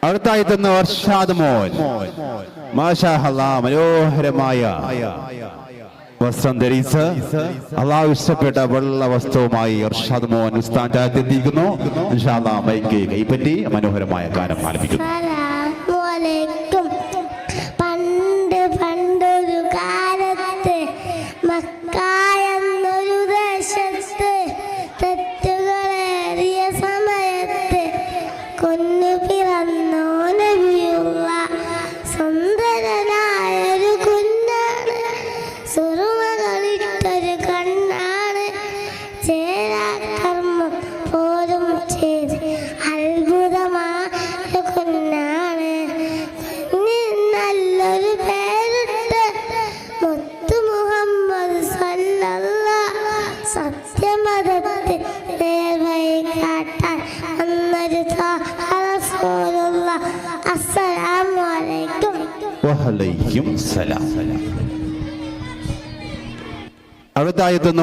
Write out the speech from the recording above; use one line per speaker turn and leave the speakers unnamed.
അടുത്തായെത്തുന്ന അർഷാദ് മോൻ. മാഷാ അല്ലാഹ്, മനോഹരമായ വസ്ത്രം ധരിച്ച് അള്ളാഹു ഇഷ്ടപ്പെട്ട വെള്ള വസ്ത്രവുമായി അർഷാദ് മോൻ ഉസ്താദ് എത്തിയിരിക്കുന്നു. ഇൻഷാ അല്ലാഹ് മൈക്ക് കൈപ്പറ്റി മനോഹരമായ ഗാനം ആലപിക്കുന്നു.
പണ്ടൊരു കാലത്ത് മക്ക എന്നൊരു ദേശത്ത് തെറ്റുകളേറിയ സമയത്ത് കൊന്നു പിറന്നോ നബിയുള്ള സുന്ദരനായൊരു കുഞ്ഞാണ്. സുറുമകളിട്ടൊരു കണ്ണാണ്. ചേരാകർമ്മം പോലും ചെയ്ത് അത്ഭുതമായ കുഞ്ഞാണ്. നല്ലൊരു പേരിട്ട് മുത്തു മുഹമ്മദ് സല്ലല്ലാഹു സത്യമതത്തിൽ നേർവഴി കാട്ടാൻ അന്നൊരു റസൂലുള്ളാഹ്. അസ്സലാമു അലൈക്കും.
വഅലൈക്കും സലാം. അടുത്തായെത്തുന്നു